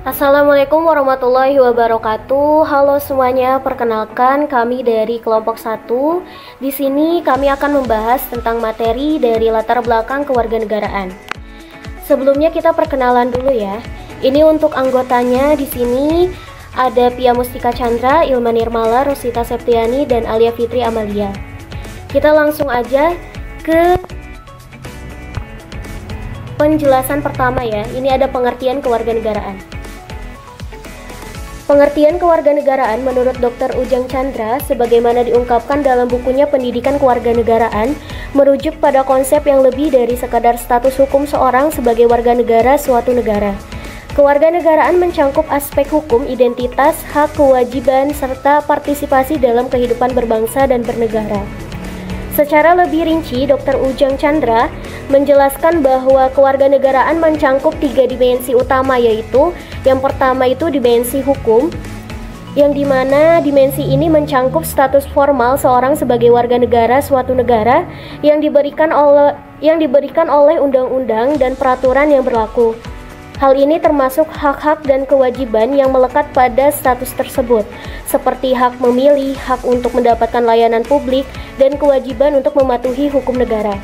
Assalamualaikum warahmatullahi wabarakatuh. Halo semuanya, perkenalkan kami dari kelompok 1. Di sini kami akan membahas tentang materi dari latar belakang kewarganegaraan. Sebelumnya kita perkenalan dulu ya. Ini untuk anggotanya di sini ada Pia Mustika Chandra, Ilma Nirmala, Rosita Septiani, dan Alia Fitri Amalia. Kita langsung aja ke penjelasan pertama ya. Ini ada pengertian kewarganegaraan. Pengertian kewarganegaraan menurut Dr. Ujang Chandra sebagaimana diungkapkan dalam bukunya Pendidikan Kewarganegaraan merujuk pada konsep yang lebih dari sekadar status hukum seorang sebagai warga negara suatu negara. Kewarganegaraan mencangkup aspek hukum, identitas, hak, kewajiban, serta partisipasi dalam kehidupan berbangsa dan bernegara. Secara lebih rinci, Dr. Ujang Chandra menjelaskan bahwa kewarganegaraan mencangkup 3 dimensi utama, yaitu yang pertama itu dimensi hukum, yang dimana dimensi ini mencangkup status formal seorang sebagai warga negara suatu negara yang diberikan oleh undang-undang dan peraturan yang berlaku. Hal ini termasuk hak-hak dan kewajiban yang melekat pada status tersebut, seperti hak memilih, hak untuk mendapatkan layanan publik, dan kewajiban untuk mematuhi hukum negara.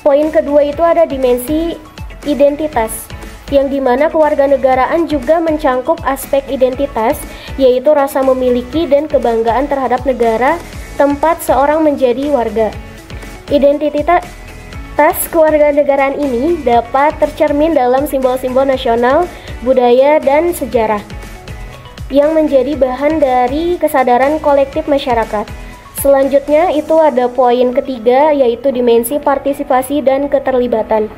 Poin kedua itu ada dimensi identitas, yang dimana kewarganegaraan juga mencangkup aspek identitas, yaitu rasa memiliki dan kebanggaan terhadap negara tempat seorang menjadi warga. Identitas kewarganegaraan ini dapat tercermin dalam simbol-simbol nasional, budaya, dan sejarah yang menjadi bahan dari kesadaran kolektif masyarakat. Selanjutnya itu ada poin ketiga, yaitu dimensi partisipasi dan keterlibatan.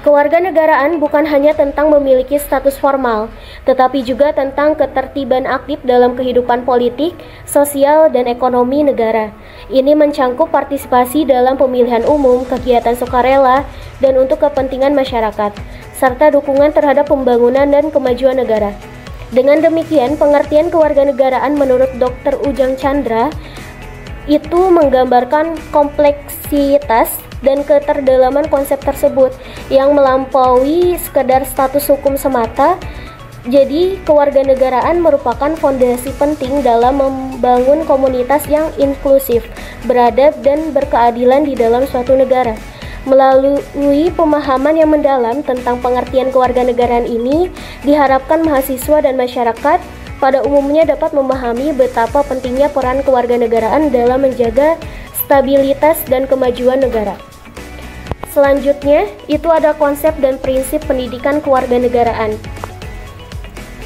Kewarganegaraan bukan hanya tentang memiliki status formal, tetapi juga tentang ketertiban aktif dalam kehidupan politik, sosial, dan ekonomi negara. Ini mencangkup partisipasi dalam pemilihan umum, kegiatan sukarela, dan untuk kepentingan masyarakat, serta dukungan terhadap pembangunan dan kemajuan negara. Dengan demikian, pengertian kewarganegaraan menurut Dr. Ujang Chandra itu menggambarkan kompleksitas dan keterdalaman konsep tersebut yang melampaui sekedar status hukum semata. Jadi, kewarganegaraan merupakan fondasi penting dalam membangun komunitas yang inklusif, beradab, dan berkeadilan di dalam suatu negara. Melalui pemahaman yang mendalam tentang pengertian kewarganegaraan ini, diharapkan mahasiswa dan masyarakat pada umumnya dapat memahami betapa pentingnya peran kewarganegaraan dalam menjaga stabilitas dan kemajuan negara. Selanjutnya, itu ada konsep dan prinsip pendidikan kewarganegaraan.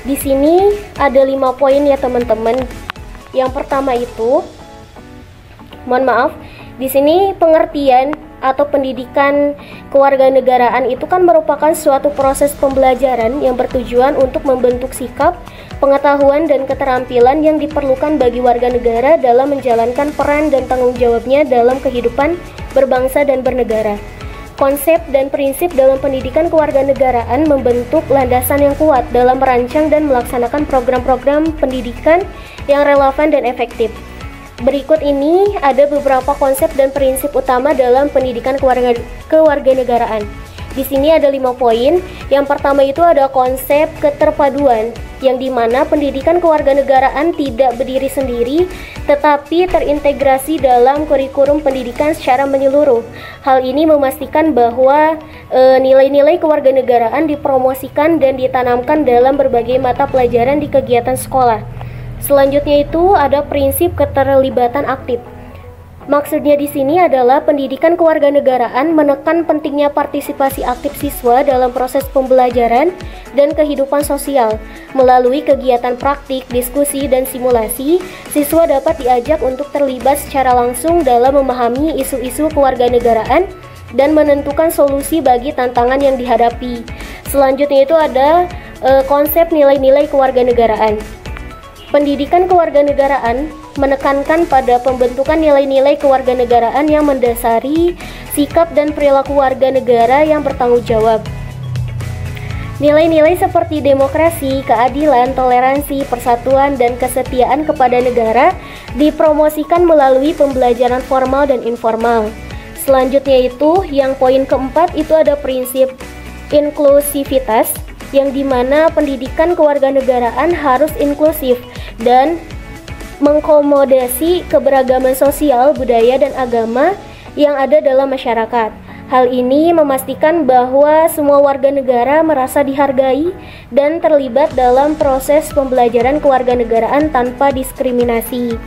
Di sini ada 5 poin ya teman-teman. Yang pertama itu, di sini pengertian atau pendidikan kewarganegaraan itu kan merupakan suatu proses pembelajaran yang bertujuan untuk membentuk sikap, pengetahuan, dan keterampilan yang diperlukan bagi warga negara dalam menjalankan peran dan tanggung jawabnya dalam kehidupan berbangsa dan bernegara. Konsep dan prinsip dalam pendidikan kewarganegaraan membentuk landasan yang kuat dalam merancang dan melaksanakan program-program pendidikan yang relevan dan efektif. Berikut ini ada beberapa konsep dan prinsip utama dalam pendidikan kewarganegaraan. Di sini ada 5 poin. Yang pertama itu ada konsep keterpaduan, yang dimana pendidikan kewarganegaraan tidak berdiri sendiri, tetapi terintegrasi dalam kurikulum pendidikan secara menyeluruh. Hal ini memastikan bahwa nilai-nilai kewarganegaraan dipromosikan dan ditanamkan dalam berbagai mata pelajaran di kegiatan sekolah. Selanjutnya itu ada prinsip keterlibatan aktif. Maksudnya di sini adalah pendidikan kewarganegaraan menekan pentingnya partisipasi aktif siswa dalam proses pembelajaran dan kehidupan sosial. Melalui kegiatan praktik, diskusi, dan simulasi, siswa dapat diajak untuk terlibat secara langsung dalam memahami isu-isu kewarganegaraan dan menentukan solusi bagi tantangan yang dihadapi. Selanjutnya itu ada konsep nilai-nilai kewarganegaraan. Pendidikan kewarganegaraan menekankan pada pembentukan nilai-nilai kewarganegaraan yang mendasari sikap dan perilaku warga negara yang bertanggung jawab. Nilai-nilai seperti demokrasi, keadilan, toleransi, persatuan, dan kesetiaan kepada negara dipromosikan melalui pembelajaran formal dan informal. Selanjutnya itu, yang poin keempat itu ada prinsip inklusivitas, yang dimana pendidikan kewarganegaraan harus inklusif dan mengakomodasi keberagaman sosial, budaya, dan agama yang ada dalam masyarakat. Hal ini memastikan bahwa semua warga negara merasa dihargai dan terlibat dalam proses pembelajaran kewarganegaraan tanpa diskriminasi.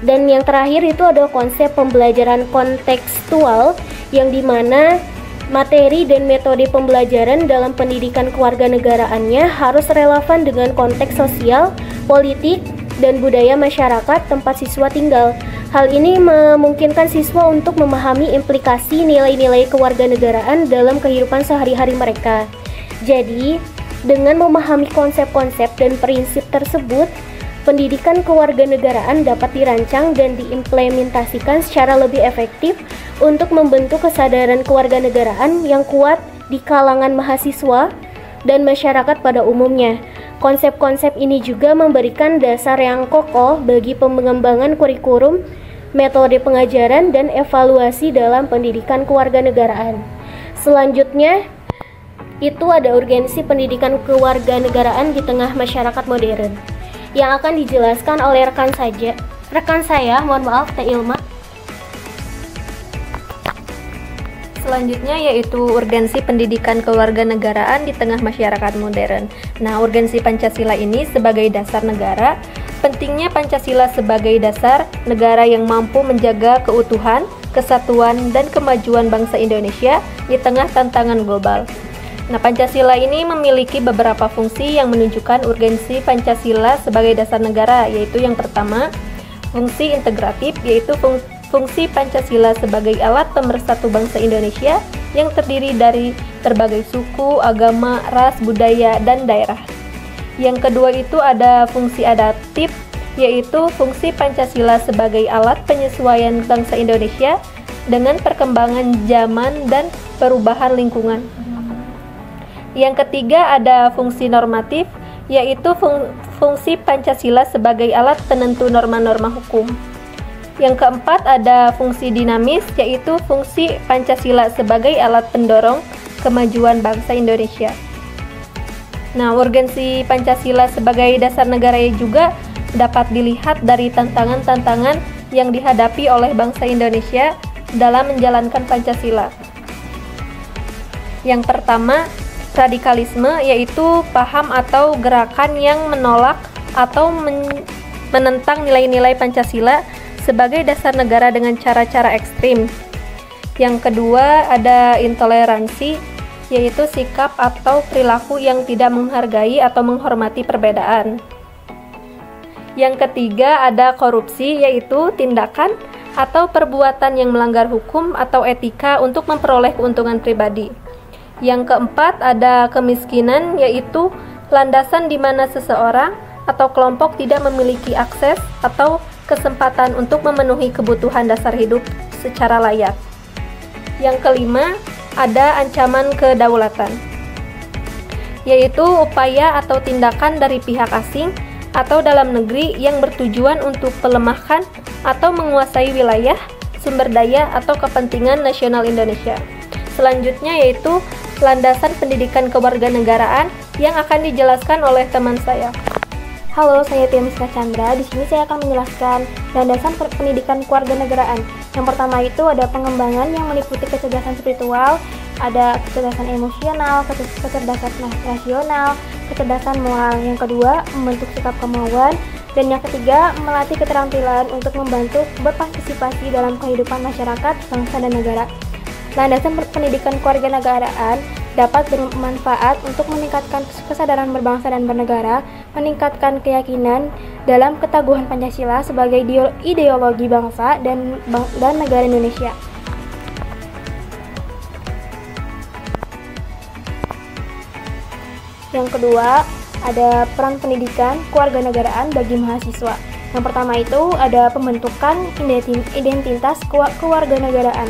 Dan yang terakhir itu ada konsep pembelajaran kontekstual, yang dimana materi dan metode pembelajaran dalam pendidikan kewarganegaraannya harus relevan dengan konteks sosial, politik, dan budaya masyarakat tempat siswa tinggal. Hal ini memungkinkan siswa untuk memahami implikasi nilai-nilai kewarganegaraan dalam kehidupan sehari-hari mereka. Jadi, dengan memahami konsep-konsep dan prinsip tersebut, pendidikan kewarganegaraan dapat dirancang dan diimplementasikan secara lebih efektif untuk membentuk kesadaran kewarganegaraan yang kuat di kalangan mahasiswa dan masyarakat pada umumnya. Konsep-konsep ini juga memberikan dasar yang kokoh bagi pengembangan kurikulum, metode pengajaran, dan evaluasi dalam pendidikan kewarganegaraan. Selanjutnya, itu ada urgensi pendidikan kewarganegaraan di tengah masyarakat modern, yang akan dijelaskan oleh rekan saya, mohon maaf, Teh Ilma. Selanjutnya yaitu urgensi pendidikan kewarganegaraan di tengah masyarakat modern. Nah, urgensi Pancasila ini sebagai dasar negara, pentingnya Pancasila sebagai dasar negara yang mampu menjaga keutuhan, kesatuan, dan kemajuan bangsa Indonesia di tengah tantangan global. Nah, Pancasila ini memiliki beberapa fungsi yang menunjukkan urgensi Pancasila sebagai dasar negara, yaitu yang pertama, fungsi integratif, yaitu fungsi Pancasila sebagai alat pemersatu bangsa Indonesia yang terdiri dari berbagai suku, agama, ras, budaya, dan daerah. Yang kedua itu ada fungsi adaptif, yaitu fungsi Pancasila sebagai alat penyesuaian bangsa Indonesia dengan perkembangan zaman dan perubahan lingkungan. Yang ketiga ada fungsi normatif, yaitu fungsi Pancasila sebagai alat penentu norma-norma hukum. Yang keempat ada fungsi dinamis, yaitu fungsi Pancasila sebagai alat pendorong kemajuan bangsa Indonesia. Nah, urgensi Pancasila sebagai dasar negara juga dapat dilihat dari tantangan-tantangan yang dihadapi oleh bangsa Indonesia dalam menjalankan Pancasila. Yang pertama, radikalisme, yaitu paham atau gerakan yang menolak atau menentang nilai-nilai Pancasila sebagai dasar negara dengan cara-cara ekstrim. Yang kedua ada intoleransi, yaitu sikap atau perilaku yang tidak menghargai atau menghormati perbedaan. Yang ketiga ada korupsi, yaitu tindakan atau perbuatan yang melanggar hukum atau etika untuk memperoleh keuntungan pribadi. Yang keempat ada kemiskinan, yaitu landasan di mana seseorang atau kelompok tidak memiliki akses atau kesempatan untuk memenuhi kebutuhan dasar hidup secara layak. Yang kelima, ada ancaman kedaulatan, yaitu upaya atau tindakan dari pihak asing atau dalam negeri yang bertujuan untuk melemahkan atau menguasai wilayah, sumber daya, atau kepentingan nasional Indonesia. Selanjutnya yaitu landasan pendidikan kewarganegaraan yang akan dijelaskan oleh teman saya. Halo, saya Tia Miska Chandra. Di sini saya akan menjelaskan landasan pendidikan kewarganegaraan. Yang pertama itu ada pengembangan yang meliputi kecerdasan spiritual, ada kecerdasan emosional, kecerdasan rasional, kecerdasan moral. Yang kedua, membentuk sikap kemauan. Dan yang ketiga, melatih keterampilan untuk membantu berpartisipasi dalam kehidupan masyarakat, bangsa, dan negara. Landasan pendidikan kewarganegaraan dapat bermanfaat untuk meningkatkan kesadaran berbangsa dan bernegara, meningkatkan keyakinan dalam keteguhan Pancasila sebagai ideologi bangsa dan negara Indonesia. Yang kedua, ada peran pendidikan kewarganegaraan bagi mahasiswa. Yang pertama itu ada pembentukan identitas kewarganegaraan.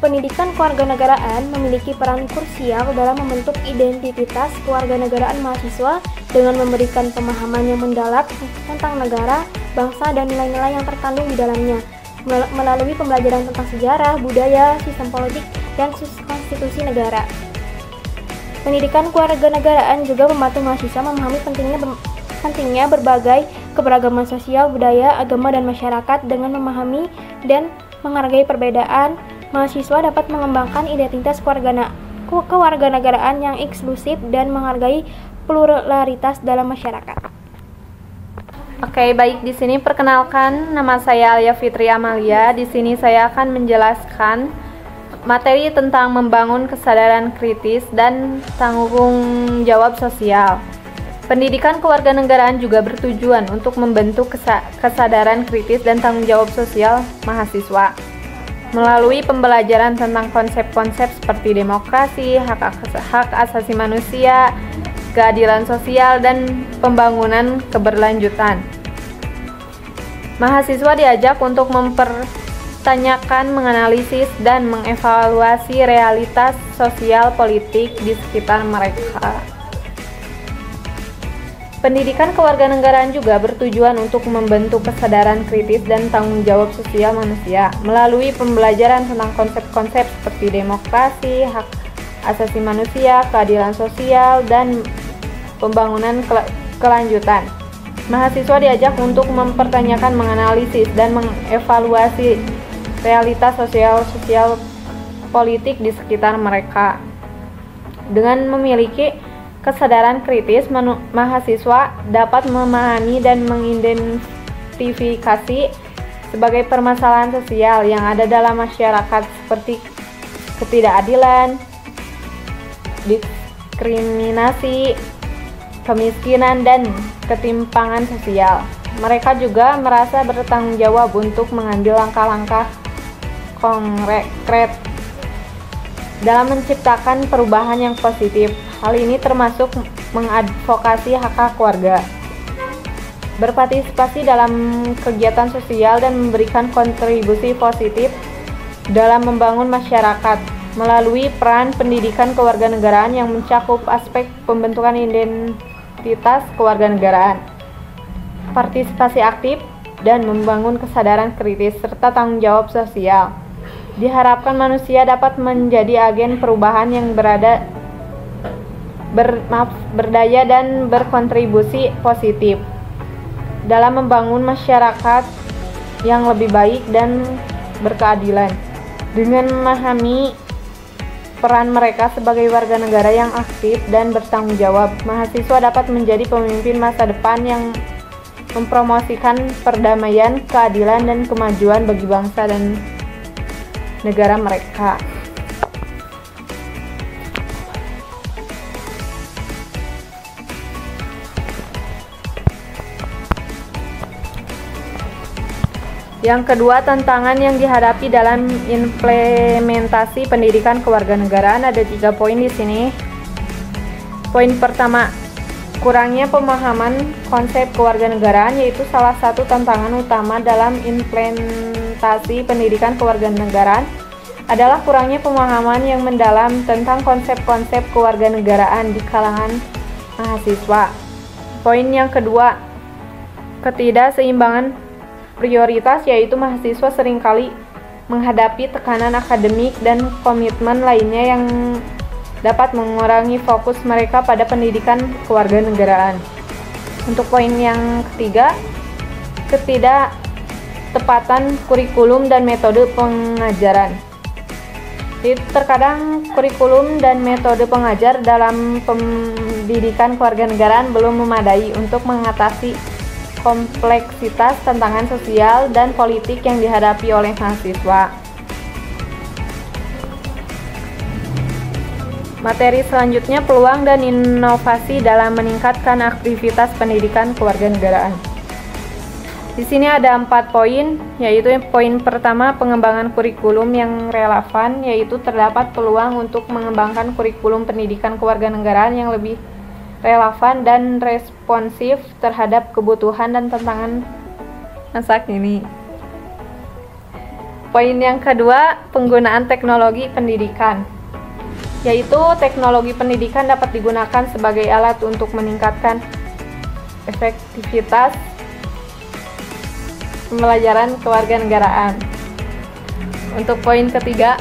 Pendidikan kewarganegaraan memiliki peran krusial dalam membentuk identitas kewarganegaraan mahasiswa dengan memberikan pemahaman yang mendalam tentang negara, bangsa, dan nilai-nilai yang terkandung di dalamnya melalui pembelajaran tentang sejarah, budaya, sistem politik, dan konstitusi negara. Pendidikan kewarganegaraan juga membantu mahasiswa memahami pentingnya berbagai keberagaman sosial, budaya, agama, dan masyarakat. Dengan memahami dan menghargai perbedaan, mahasiswa dapat mengembangkan identitas kewarganegaraan yang inklusif dan menghargai pluralitas dalam masyarakat. Oke, baik, di sini perkenalkan, nama saya Alia Fitri Amalia. Di sini saya akan menjelaskan materi tentang membangun kesadaran kritis dan tanggung jawab sosial. Pendidikan kewarganegaraan juga bertujuan untuk membentuk kesadaran kritis dan tanggung jawab sosial mahasiswa melalui pembelajaran tentang konsep-konsep seperti demokrasi, hak asasi manusia, keadilan sosial, dan pembangunan keberlanjutan. Mahasiswa diajak untuk mempertanyakan, menganalisis, dan mengevaluasi realitas sosial politik di sekitar mereka. Pendidikan kewarganegaraan juga bertujuan untuk membentuk kesadaran kritis dan tanggung jawab sosial manusia melalui pembelajaran tentang konsep-konsep seperti demokrasi, hak asasi manusia, keadilan sosial, dan pembangunan kelanjutan. Mahasiswa diajak untuk mempertanyakan, menganalisis, dan mengevaluasi realitas sosial politik di sekitar mereka. Dengan memiliki kesadaran kritis, mahasiswa dapat memahami dan mengidentifikasi sebagai permasalahan sosial yang ada dalam masyarakat seperti ketidakadilan, diskriminasi, kemiskinan, dan ketimpangan sosial. Mereka juga merasa bertanggung jawab untuk mengambil langkah-langkah konkret dalam menciptakan perubahan yang positif. Hal ini termasuk mengadvokasi hak-hak warga, berpartisipasi dalam kegiatan sosial, dan memberikan kontribusi positif dalam membangun masyarakat melalui peran pendidikan kewarganegaraan yang mencakup aspek pembentukan identitas kewarganegaraan, partisipasi aktif, dan membangun kesadaran kritis serta tanggung jawab sosial. Diharapkan manusia dapat menjadi agen perubahan yang berdaya dan berkontribusi positif dalam membangun masyarakat yang lebih baik dan berkeadilan. Dengan memahami peran mereka sebagai warga negara yang aktif dan bertanggung jawab, mahasiswa dapat menjadi pemimpin masa depan yang mempromosikan perdamaian, keadilan, dan kemajuan bagi bangsa dan negara mereka. Yang kedua, tantangan yang dihadapi dalam implementasi pendidikan kewarganegaraan, ada 3 poin di sini. Poin pertama, kurangnya pemahaman konsep kewarganegaraan, yaitu salah satu tantangan utama dalam implementasi pendidikan kewarganegaraan adalah kurangnya pemahaman yang mendalam tentang konsep-konsep kewarganegaraan di kalangan mahasiswa. Poin yang kedua, ketidakseimbangan prioritas, yaitu mahasiswa seringkali menghadapi tekanan akademik dan komitmen lainnya yang dapat mengurangi fokus mereka pada pendidikan kewarganegaraan. Untuk poin yang ketiga, ketidaktepatan kurikulum dan metode pengajaran. Jadi, terkadang kurikulum dan metode pengajar dalam pendidikan kewarganegaraan belum memadai untuk mengatasi kompleksitas tantangan sosial dan politik yang dihadapi oleh mahasiswa. Materi selanjutnya, peluang dan inovasi dalam meningkatkan aktivitas pendidikan kewarganegaraan. Di sini ada 4 poin, yaitu poin pertama, pengembangan kurikulum yang relevan, yaitu terdapat peluang untuk mengembangkan kurikulum pendidikan kewarganegaraan yang lebih relevan dan responsif terhadap kebutuhan dan tantangan masa kini. Poin yang kedua, penggunaan teknologi pendidikan, yaitu teknologi pendidikan dapat digunakan sebagai alat untuk meningkatkan efektivitas pembelajaran kewarganegaraan. Untuk poin ketiga,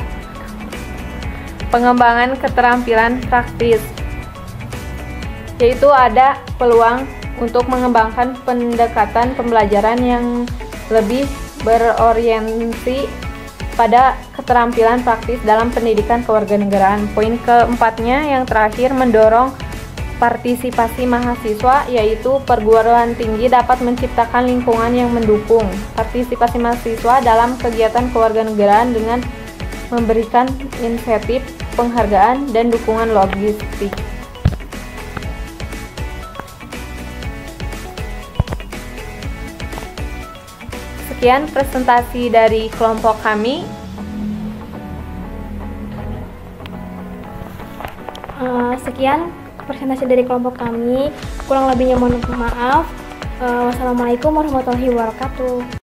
pengembangan keterampilan praktis, yaitu ada peluang untuk mengembangkan pendekatan pembelajaran yang lebih berorientasi pada keterampilan praktis dalam pendidikan kewarganegaraan. Poin keempatnya yang terakhir, mendorong partisipasi mahasiswa, yaitu perguruan tinggi dapat menciptakan lingkungan yang mendukung partisipasi mahasiswa dalam kegiatan kewarganegaraan dengan memberikan insentif, penghargaan, dan dukungan logistik. Sekian presentasi dari kelompok kami. Sekian presentasi dari kelompok kami. Kurang lebihnya mohon maaf. Wassalamualaikum warahmatullahi wabarakatuh.